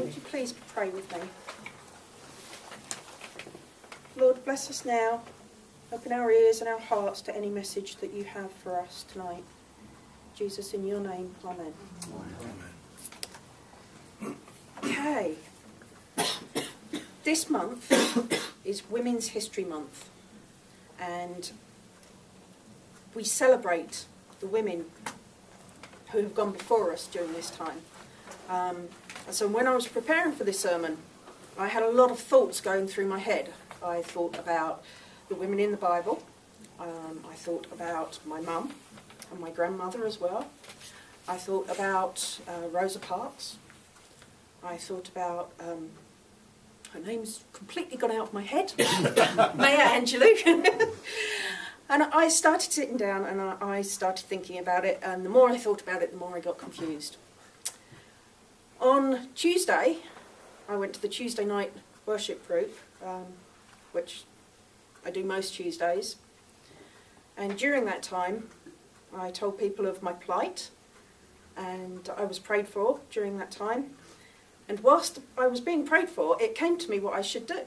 Would you please pray with me? Lord, bless us now. Open our ears and our hearts to any message that you have for us tonight. Jesus, in your name, amen. Okay. This month is Women's History Month, and we celebrate the women who have gone before us during this time. So when I was preparing for this sermon, I had a lot of thoughts going through my head. I thought about the women in the Bible. I thought about my mum and my grandmother as well. I thought about Rosa Parks. I thought about, her name's completely gone out of my head, Maya Angelou. And I started sitting down and I started thinking about it, and the more I thought about it, the more I got confused. On Tuesday, I went to the Tuesday night worship group, which I do most Tuesdays. And during that time, I told people of my plight, and I was prayed for during that time. And whilst I was being prayed for, it came to me what I should do.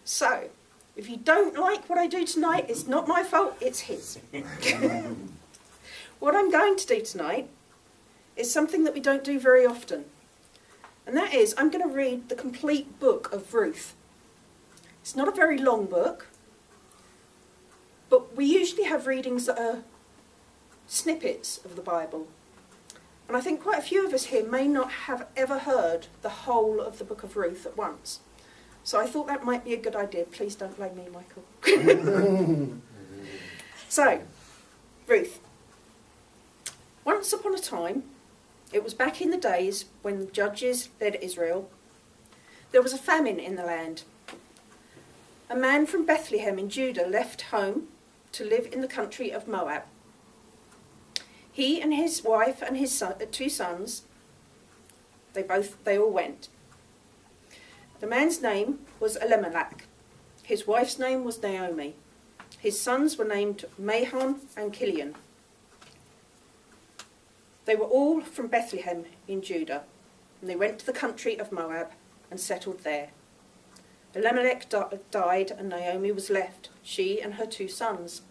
So, if you don't like what I do tonight, it's not my fault, it's his. What I'm going to do tonight is something that we don't do very often. And that is, I'm going to read the complete book of Ruth. It's not a very long book, but we usually have readings that are snippets of the Bible. And I think quite a few of us here may not have ever heard the whole of the book of Ruth at once. So I thought that might be a good idea. Please don't blame me, Michael. So, Ruth. Once upon a time, it was back in the days when the judges led Israel, there was a famine in the land. A man from Bethlehem in Judah left home to live in the country of Moab. He and his wife and his two sons, they all went. The man's name was Elimelech. His wife's name was Naomi. His sons were named Mahlon and Chilion. They were all from Bethlehem in Judah, and they went to the country of Moab and settled there. Elimelech died, and Naomi was left, she and her two sons.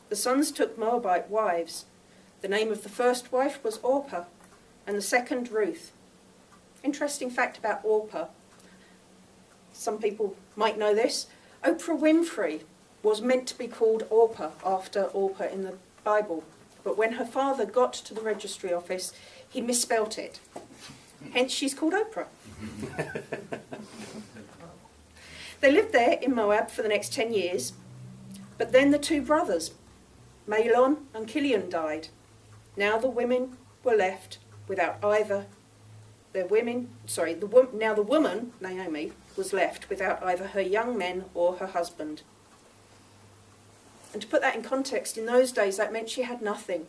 The sons took Moabite wives. The name of the first wife was Orpah, and the second Ruth. Interesting fact about Orpah. Some people might know this. Oprah Winfrey was meant to be called Orpah after Orpah in the Bible. But when her father got to the registry office, he misspelt it. Hence she's called Oprah. They lived there in Moab for the next 10 years. But then the two brothers, Mahlon and Chilion, died. Now the women were left without either the woman, Naomi, was left without either her young men or her husband. And to put that in context, in those days that meant she had nothing.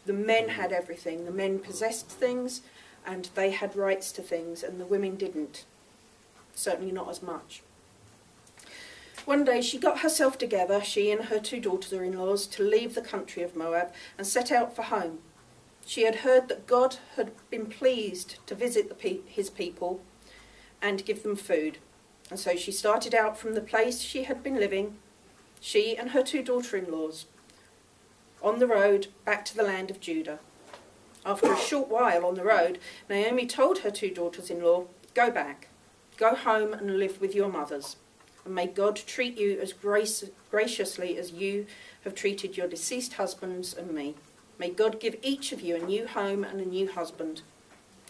The men had everything. The men possessed things and they had rights to things, and the women didn't. Certainly not as much. One day she got herself together, she and her two daughters-in-laws, to leave the country of Moab and set out for home. She had heard that God had been pleased to visit his people and give them food. And so she started out from the place she had been living, she and her two daughter-in-laws, on the road back to the land of Judah. After a short while on the road, Naomi told her two daughters-in-law, "Go back, go home and live with your mothers. And may God treat you as graciously as you have treated your deceased husbands and me. May God give each of you a new home and a new husband."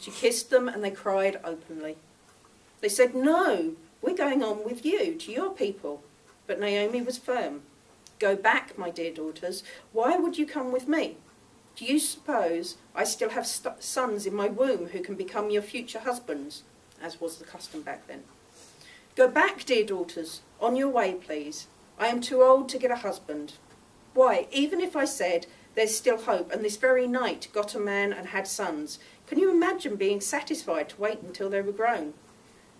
She kissed them and they cried openly. They said, "No, we're going on with you, to your people." But Naomi was firm. "Go back, my dear daughters. Why would you come with me? Do you suppose I still have sons in my womb who can become your future husbands?" As was the custom back then. "Go back, dear daughters. On your way, please. I am too old to get a husband. Why, even if I said there's still hope and this very night got a man and had sons, can you imagine being satisfied to wait until they were grown?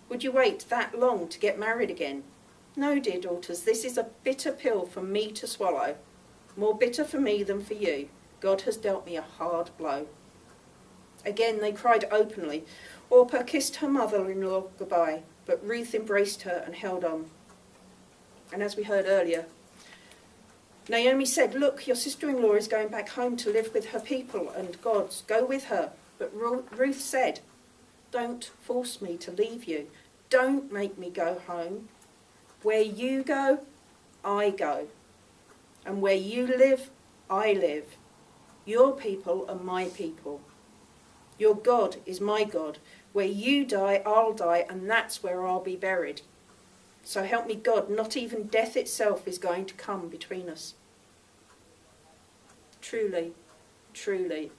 Would you wait that long to get married again? No, dear daughters, this is a bitter pill for me to swallow. More bitter for me than for you. God has dealt me a hard blow." Again they cried openly, Orpah kissed her mother-in-law goodbye, but Ruth embraced her and held on. And as we heard earlier, Naomi said, "Look, your sister-in-law is going back home to live with her people and God's. Go with her." But Ruth said, "Don't force me to leave you. Don't make me go home. Where you go, I go. And where you live, I live. Your people are my people. Your God is my God. Where you die, I'll die, and that's where I'll be buried. So help me God, not even death itself is going to come between us." Truly, truly,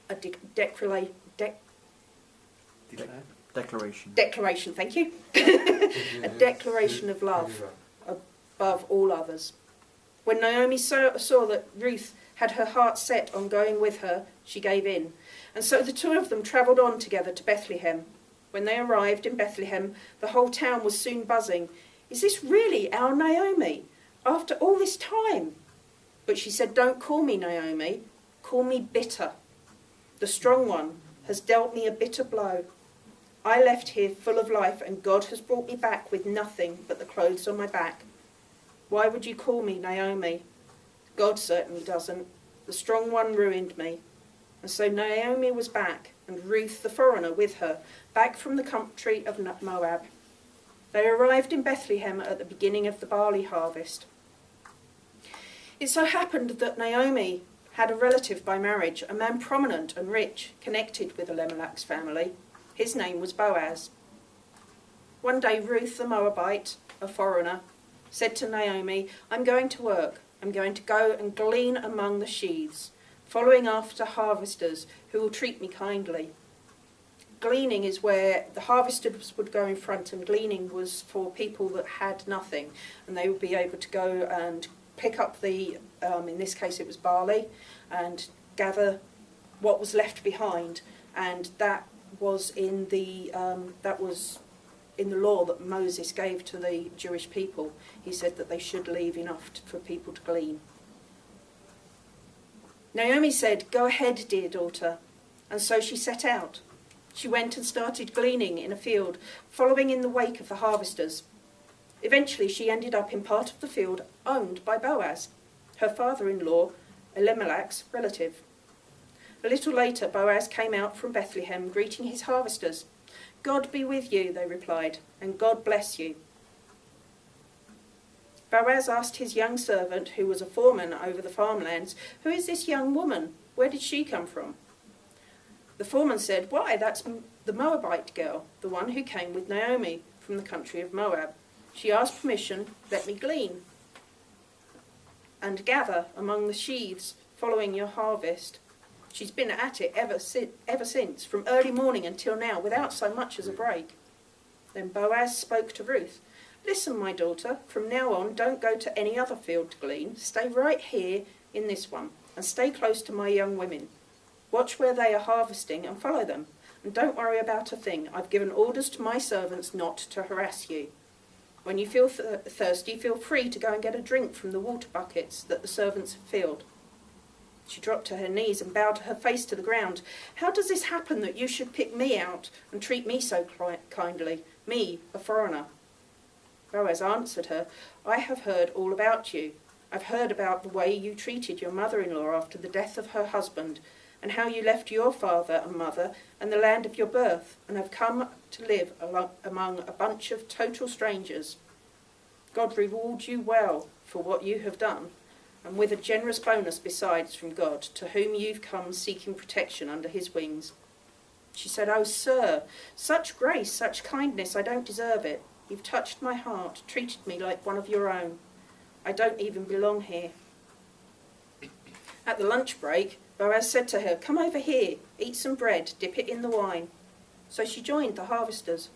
a declaration, thank you. A declaration of love above all others. When Naomi saw that Ruth had her heart set on going with her, she gave in. And so the two of them travelled on together to Bethlehem. When they arrived in Bethlehem, the whole town was soon buzzing. "Is this really our Naomi? After all this time?" But she said, "Don't call me Naomi. Call me bitter. The strong one has dealt me a bitter blow. I left here full of life, and God has brought me back with nothing but the clothes on my back. Why would you call me Naomi? God certainly doesn't. The strong one ruined me." And so Naomi was back, and Ruth the foreigner with her, back from the country of Moab. They arrived in Bethlehem at the beginning of the barley harvest. It so happened that Naomi had a relative by marriage, a man prominent and rich, connected with Elimelech's family. His name was Boaz. One day Ruth the Moabite, a foreigner, said to Naomi, "I'm going to work. I'm going to go and glean among the sheaves, following after harvesters who will treat me kindly." Gleaning is where the harvesters would go in front, and gleaning was for people that had nothing, and they would be able to go and pick up the, in this case it was barley, and gather what was left behind, and that was in the law that Moses gave to the Jewish people. He said that they should leave enough for people to glean. Naomi said, "Go ahead, dear daughter," and so she set out. She went and started gleaning in a field, following in the wake of the harvesters. Eventually she ended up in part of the field owned by Boaz, her father-in-law, Elimelech's relative. A little later Boaz came out from Bethlehem, greeting his harvesters. "God be with you," they replied, "and God bless you." Boaz asked his young servant, who was a foreman over the farmlands, "Who is this young woman? Where did she come from?" The foreman said, "Why, that's the Moabite girl, the one who came with Naomi from the country of Moab. She asked permission, let me glean and gather among the sheaves following your harvest. She's been at it ever since, from early morning until now, without so much as a break." Then Boaz spoke to Ruth. "Listen, my daughter, from now on don't go to any other field to glean. Stay right here in this one, and stay close to my young women. Watch where they are harvesting and follow them. And don't worry about a thing. I've given orders to my servants not to harass you. When you feel thirsty, feel free to go and get a drink from the water buckets that the servants have filled." She dropped to her knees and bowed her face to the ground. "How does this happen that you should pick me out and treat me so kindly, me, a foreigner?" Boaz answered her, "I have heard all about you. I've heard about the way you treated your mother-in-law after the death of her husband, and how you left your father and mother and the land of your birth, and have come to live among a bunch of total strangers. God reward you well for what you have done, and with a generous bonus besides from God, to whom you've come seeking protection under his wings." She said, "Oh, sir, such grace, such kindness, I don't deserve it. You've touched my heart, treated me like one of your own. I don't even belong here." At the lunch break, Boaz said to her, "Come over here, eat some bread, dip it in the wine." So she joined the harvesters.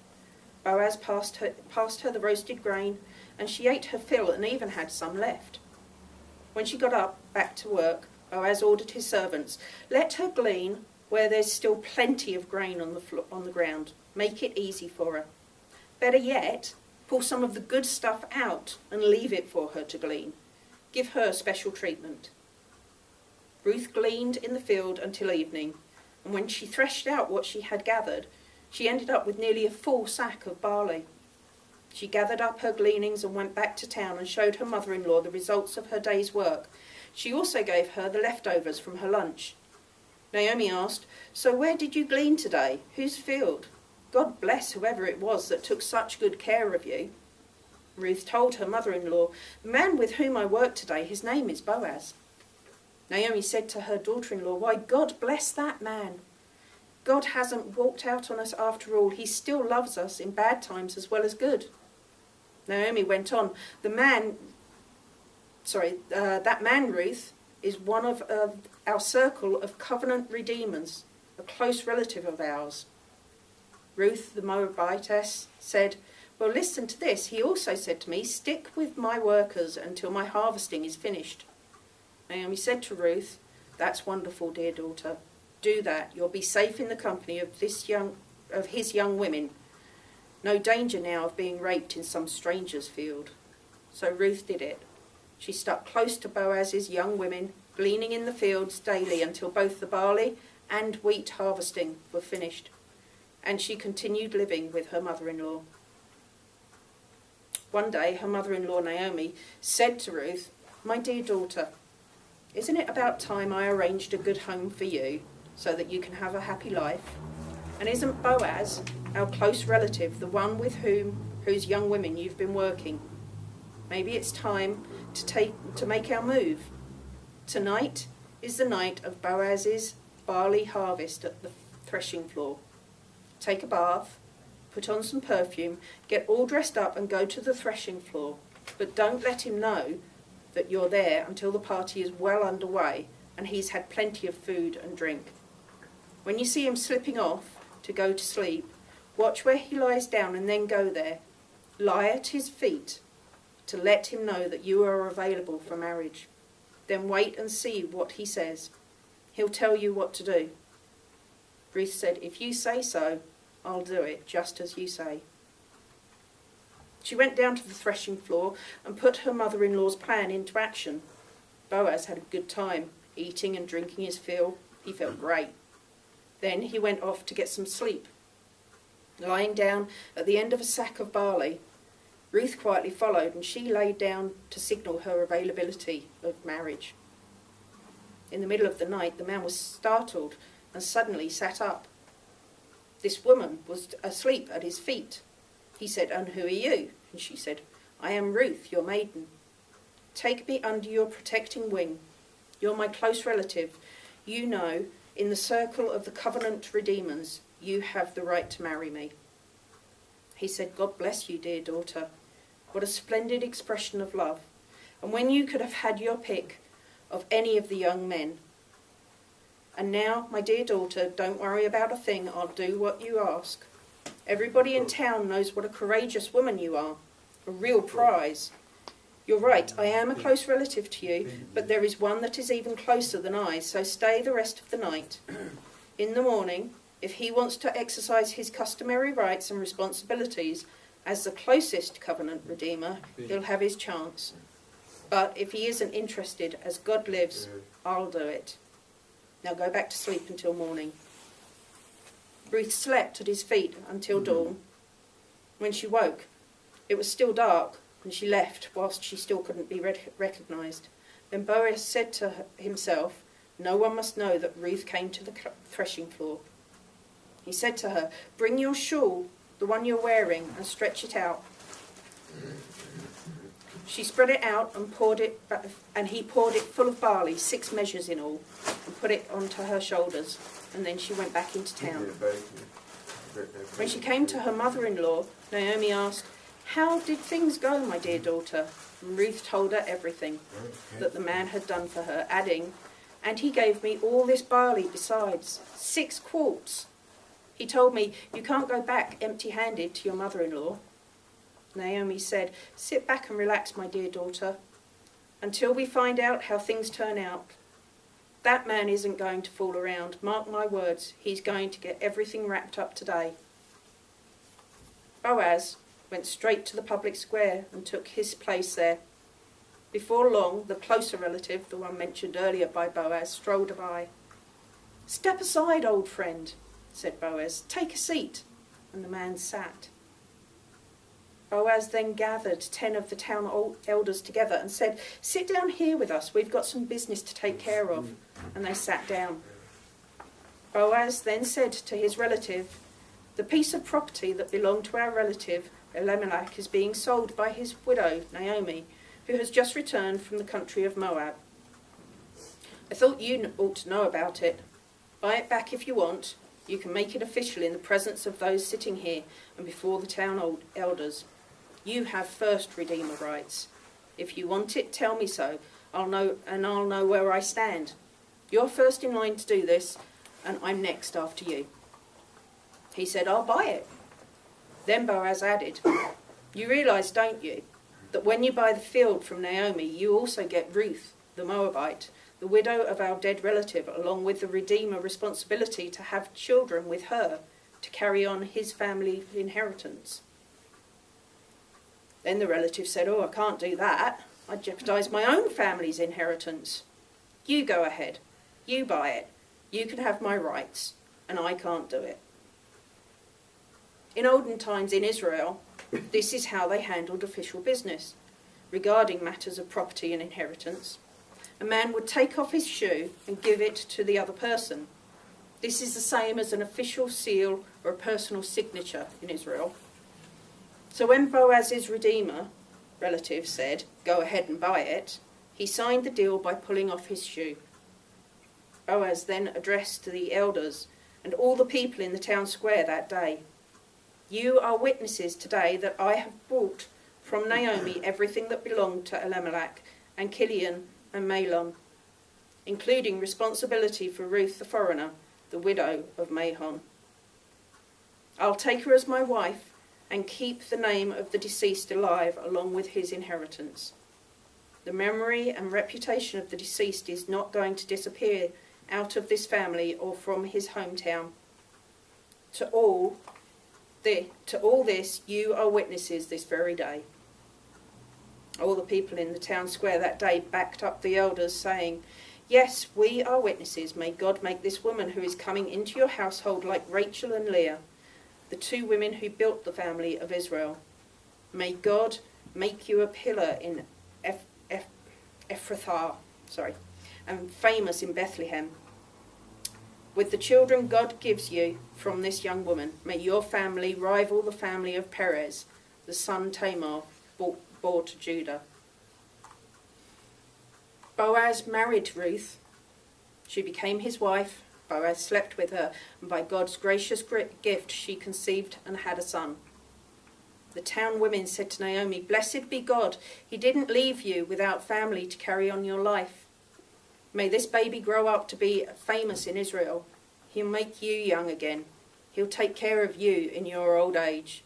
Boaz passed her the roasted grain, and she ate her fill and even had some left. When she got up, back to work, Boaz ordered his servants, "Let her glean where there's still plenty of grain on the ground. Make it easy for her. Better yet, pull some of the good stuff out and leave it for her to glean. Give her special treatment." Ruth gleaned in the field until evening, and when she threshed out what she had gathered, she ended up with nearly a full sack of barley. She gathered up her gleanings and went back to town and showed her mother-in-law the results of her day's work. She also gave her the leftovers from her lunch. Naomi asked, "So where did you glean today? Whose field? God bless whoever it was that took such good care of you." Ruth told her mother-in-law, "The man with whom I work today, his name is Boaz." Naomi said to her daughter-in-law, "Why, God bless that man. God hasn't walked out on us after all. He still loves us in bad times as well as good." Naomi went on, that man, Ruth, is one of our circle of covenant redeemers, a close relative of ours. Ruth, the Moabitess, said, "Well, listen to this. He also said to me, 'Stick with my workers until my harvesting is finished.'" Naomi said to Ruth, "That's wonderful, dear daughter. Do that. You'll be safe in the company of his young women. No danger now of being raped in some stranger's field." So Ruth did it. She stuck close to Boaz's young women, gleaning in the fields daily until both the barley and wheat harvesting were finished. And she continued living with her mother-in-law. One day, her mother-in-law, Naomi, said to Ruth, "My dear daughter, isn't it about time I arranged a good home for you so that you can have a happy life? And isn't Boaz, our close relative, the one with whose young women you've been working? Maybe it's time to make our move. Tonight is the night of Boaz's barley harvest at the threshing floor. Take a bath, put on some perfume, get all dressed up and go to the threshing floor. But don't let him know that you're there until the party is well underway and he's had plenty of food and drink. When you see him slipping off to go to sleep, watch where he lies down and then go there. Lie at his feet to let him know that you are available for marriage. Then wait and see what he says. He'll tell you what to do." Ruth said, "If you say so, I'll do it, just as you say." She went down to the threshing floor and put her mother-in-law's plan into action. Boaz had a good time, eating and drinking his fill. He felt great. Then he went off to get some sleep. Lying down at the end of a sack of barley, Ruth quietly followed, and she lay down to signal her availability of marriage. In the middle of the night, the man was startled and suddenly sat up. This woman was asleep at his feet. He said, "And who are you?" And she said, "I am Ruth, your maiden. Take me under your protecting wing. You're my close relative. You know, in the circle of the covenant redeemers, you have the right to marry me." He said, "God bless you, dear daughter. What a splendid expression of love. And when you could have had your pick of any of the young men. And now, my dear daughter, don't worry about a thing. I'll do what you ask. Everybody in town knows what a courageous woman you are. A real prize. You're right, I am a close relative to you, but there is one that is even closer than I, so stay the rest of the night. In the morning, if he wants to exercise his customary rights and responsibilities as the closest covenant redeemer, he'll have his chance. But if he isn't interested, as God lives, I'll do it. Now go back to sleep until morning." Ruth slept at his feet until dawn. When she woke, it was still dark, and she left whilst she still couldn't be recognised. Then Boaz said to himself, "No one must know that Ruth came to the threshing floor." He said to her, "Bring your shawl, the one you're wearing, and stretch it out." She spread it out and he poured it full of barley, 6 measures in all, and put it onto her shoulders, and then she went back into town. When she came to her mother-in-law, Naomi asked, "How did things go, my dear daughter?" And Ruth told her everything that the man had done for her, adding, "And he gave me all this barley besides, 6 quarts. He told me, 'You can't go back empty-handed to your mother-in-law.'" Naomi said, "Sit back and relax, my dear daughter, until we find out how things turn out. That man isn't going to fool around. Mark my words, he's going to get everything wrapped up today." Boaz went straight to the public square and took his place there. Before long, the closer relative, the one mentioned earlier by Boaz, strolled by. "Step aside, old friend," said Boaz. "Take a seat." And the man sat. Boaz then gathered 10 of the town elders together and said, "Sit down here with us. We've got some business to take care of." And they sat down. Boaz then said to his relative, "The piece of property that belonged to our relative Elimelech is being sold by his widow, Naomi, who has just returned from the country of Moab. I thought you ought to know about it. Buy it back if you want. You can make it official in the presence of those sitting here and before the town elders. You have first redeemer rights. If you want it, tell me so. I'll know where I stand. You're first in line to do this, and I'm next after you." He said, "I'll buy it." Then Boaz added, "You realise, don't you, that when you buy the field from Naomi, you also get Ruth, the Moabite, the widow of our dead relative, along with the redeemer responsibility to have children with her to carry on his family inheritance?" Then the relative said, "Oh, I can't do that. I'd jeopardise my own family's inheritance. You go ahead. You buy it. You can have my rights, and I can't do it." In olden times in Israel, this is how they handled official business regarding matters of property and inheritance. A man would take off his shoe and give it to the other person. This is the same as an official seal or a personal signature in Israel. So when Boaz's redeemer relative said, "Go ahead and buy it," he signed the deal by pulling off his shoe. Boaz then addressed the elders and all the people in the town square that day, "You are witnesses today that I have bought from Naomi everything that belonged to Elimelech and Kilion and Mahlon, including responsibility for Ruth the foreigner, the widow of Mahon. I'll take her as my wife and keep the name of the deceased alive along with his inheritance. The memory and reputation of the deceased is not going to disappear out of this family or from his hometown. To all this, you are witnesses this very day." All the people in the town square that day backed up the elders, saying, "Yes, we are witnesses. May God make this woman who is coming into your household like Rachel and Leah, the 2 women who built the family of Israel. May God make you a pillar in Ephrathah, and famous in Bethlehem. With the children God gives you from this young woman, may your family rival the family of Perez, the son Tamar bore to Judah." Boaz married Ruth. She became his wife. Boaz slept with her, and by God's gracious gift she conceived and had a son. The town women said to Naomi, "Blessed be God, he didn't leave you without family to carry on your life. May this baby grow up to be famous in Israel. He'll make you young again. He'll take care of you in your old age.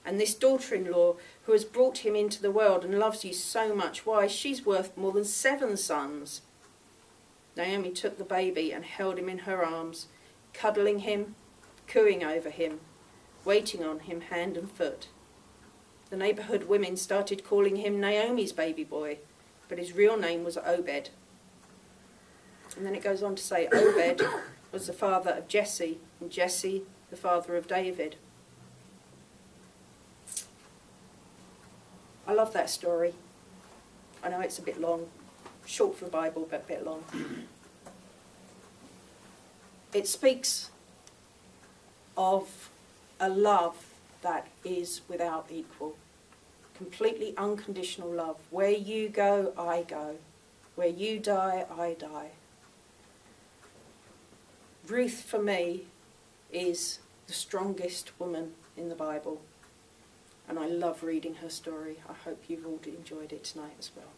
And this daughter-in-law who has brought him into the world and loves you so much, why, she's worth more than 7 sons. Naomi took the baby and held him in her arms, cuddling him, cooing over him, waiting on him hand and foot. The neighbourhood women started calling him Naomi's baby boy, but his real name was Obed. And then it goes on to say Obed was the father of Jesse, and Jesse the father of David. I love that story. I know it's a bit long, short for the Bible, but a bit long. It speaks of a love that is without equal, completely unconditional love. Where you go, I go. Where you die, I die. Ruth, for me, is the strongest woman in the Bible, and I love reading her story. I hope you've all enjoyed it tonight as well.